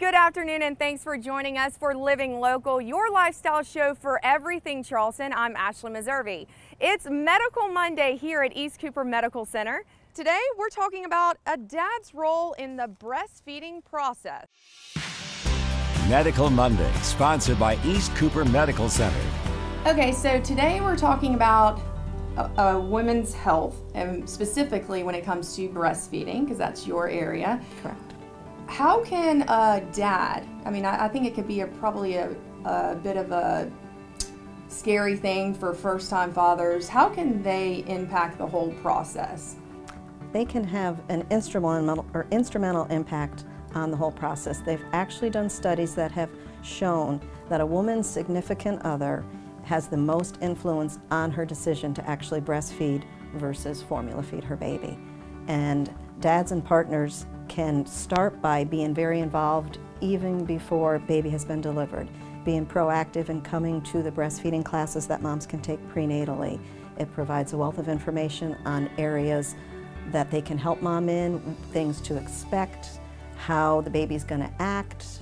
Good afternoon and thanks for joining us for Living Local, your lifestyle show for everything Charleston. I'm Ashley Meservey. It's Medical Monday here at East Cooper Medical Center. Today we're talking about a dad's role in the breastfeeding process. Medical Monday, sponsored by East Cooper Medical Center. Okay, so today we're talking about women's health, and specifically when it comes to breastfeeding, because that's your area. Correct. How can a dad, I think it could be probably a bit of a scary thing for first-time fathers, how can they impact the whole process? They can have an instrumental impact on the whole process. They've actually done studies that have shown that a woman's significant other has the most influence on her decision to actually breastfeed versus formula feed her baby. And dads and partners can start by being very involved even before baby has been delivered, being proactive and coming to the breastfeeding classes that moms can take prenatally. It provides a wealth of information on areas that they can help mom in, things to expect, how the baby's going to act,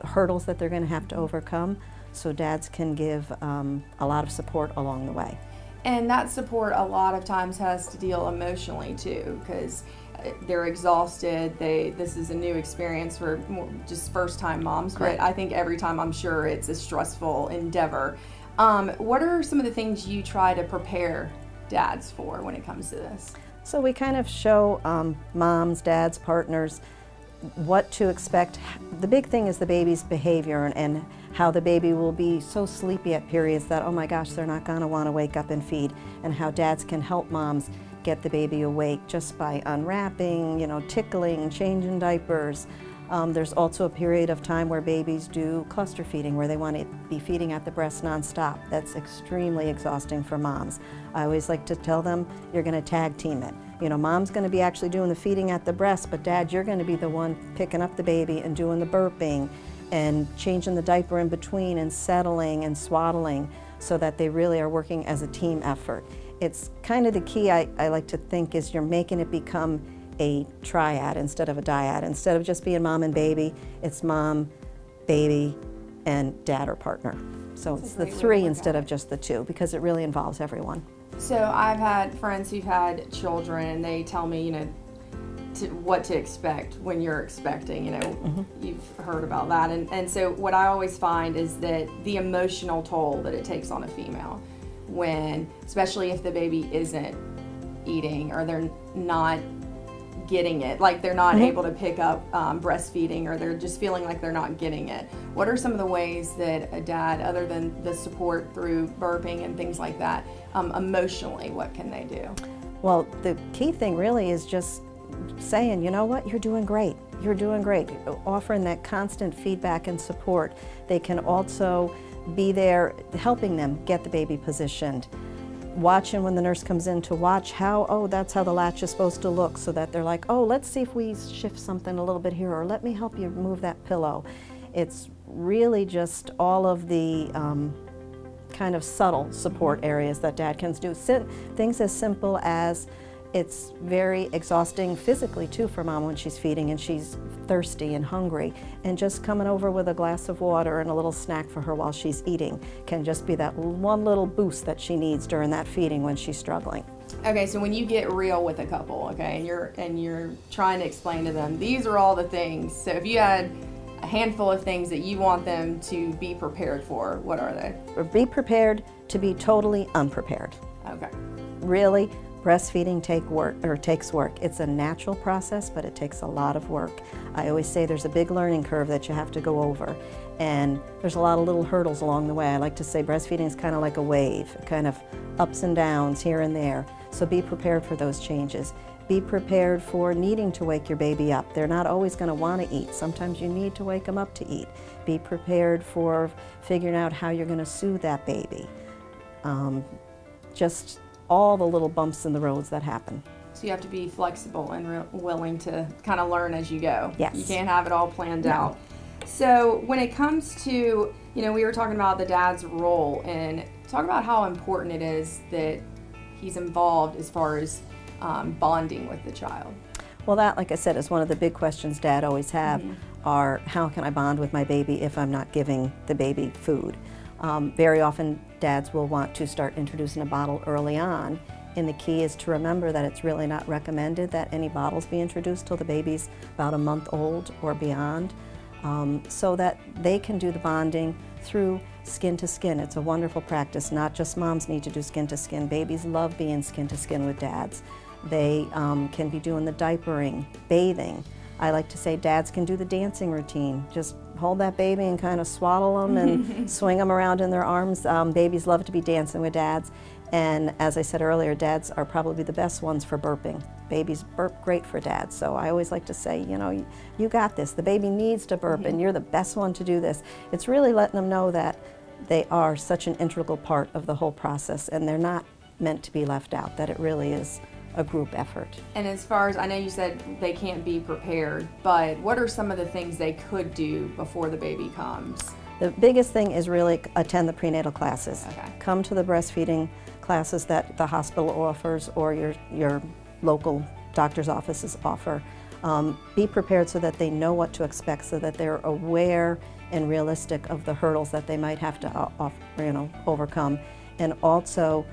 hurdles that they're going to have to overcome, so dads can give a lot of support along the way. And that support a lot of times has to deal emotionally too, because they're exhausted. This is a new experience for just first-time moms, Correct. But I think every time I'm sure it's a stressful endeavor. What are some of the things you try to prepare dads for when it comes to this? So we kind of show moms, dads, partners what to expect. The big thing is the baby's behavior and how the baby will be so sleepy at periods that, oh my gosh, they're not going to want to wake up and feed, and how dads can help moms get the baby awake just by unwrapping, tickling, changing diapers. There's also a period of time where babies do cluster feeding, where they want to be feeding at the breast nonstop. That's extremely exhausting for moms. I always like to tell them, you're going to tag team it. Mom's going to be actually doing the feeding at the breast, but dad, you're going to be the one picking up the baby and doing the burping and changing the diaper in between and settling and swaddling, so that they really are working as a team effort. It's kind of the key, I like to think, is you're making it become a triad instead of a dyad. Instead of just being mom and baby, it's mom, baby, and dad or partner. So it's the three instead of just the two, because it really involves everyone. So I've had friends who've had children, and they tell me, what to expect when you're expecting, You've heard about that. And so what I always find is that the emotional toll that it takes on a female, when, especially if the baby isn't eating or they're not getting it, like they're not able to pick up breastfeeding, or they're just feeling like they're not getting it. What are some of the ways that a dad, other than the support through burping and things like that, emotionally, what can they do? Well, the key thing really is just saying, you know what, you're doing great. You're doing great. Offering that constant feedback and support. They can also be there helping them get the baby positioned. Watching when the nurse comes in to watch how, oh, that's how the latch is supposed to look, so that they're like, oh, let's see if we shift something a little bit here, or let me help you move that pillow. It's really just all of the kind of subtle support areas that dad can do. Things as simple as, it's very exhausting physically too for mom when she's feeding and she's thirsty and hungry, and just coming over with a glass of water and a little snack for her while she's eating can just be that one little boost that she needs during that feeding when she's struggling. Okay, so when you get real with a couple, okay, and you're trying to explain to them, these are all the things. So if you had a handful of things that you want them to be prepared for, what are they? Or be prepared to be totally unprepared. Okay. Really, breastfeeding takes work. It's a natural process, but it takes a lot of work. I always say there's a big learning curve that you have to go over, and there's a lot of little hurdles along the way. I like to say breastfeeding is kind of like a wave, kind of ups and downs here and there. So be prepared for those changes. Be prepared for needing to wake your baby up. They're not always going to want to eat. Sometimes you need to wake them up to eat. Be prepared for figuring out how you're going to soothe that baby. Just all the little bumps in the roads that happen. So you have to be flexible and willing to kind of learn as you go. Yes. You can't have it all planned out. So when it comes to, we were talking about the dad's role, and talk about how important it is that he's involved as far as bonding with the child. Well, that, like I said, is one of the big questions Dad always have. are how can I bond with my baby if I'm not giving the baby food. Very often dads will want to start introducing a bottle early on, and the key is to remember that it's really not recommended that any bottles be introduced till the baby's about a month old or beyond, so that they can do the bonding through skin to skin. It's a wonderful practice. Not just moms need to do skin to skin. Babies love being skin to skin with dads. They can be doing the diapering, bathing. I like to say dads can do the dancing routine. Just hold that baby and kind of swaddle them and swing them around in their arms. Babies love to be dancing with dads. And as I said earlier, dads are probably the best ones for burping. Babies burp great for dads. So I always like to say, you know, you got this. The baby needs to burp and you're the best one to do this. It's really letting them know that they are such an integral part of the whole process and they're not meant to be left out, that it really is a group effort. And as far as, I know you said they can't be prepared, but what are some of the things they could do before the baby comes? The biggest thing is really attend the prenatal classes. Okay. Come to the breastfeeding classes that the hospital offers or your local doctor's offices offer. Be prepared so that they know what to expect, so that they're aware and realistic of the hurdles that they might have to overcome. And also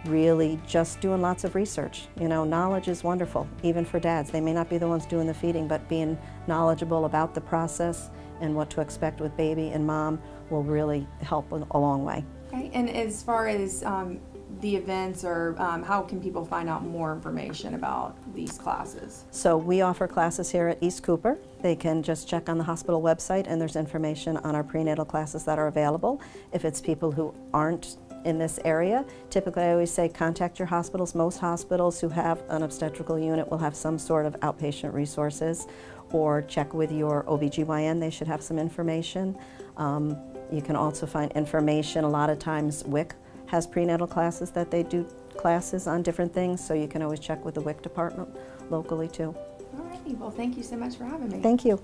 really just doing lots of research. You know, knowledge is wonderful, even for dads. They may not be the ones doing the feeding, but being knowledgeable about the process and what to expect with baby and mom will really help a long way. Okay, and as far as the events or how can people find out more information about these classes? So we offer classes here at East Cooper. They can just check on the hospital website and there's information on our prenatal classes that are available. If it's people who aren't in this area, typically I always say contact your hospitals. Most hospitals who have an obstetrical unit will have some sort of outpatient resources, or check with your OBGYN, they should have some information. You can also find information, a lot of times WIC has prenatal classes that they do classes on different things, so you can always check with the WIC department locally too. All righty, well thank you so much for having me. Thank you.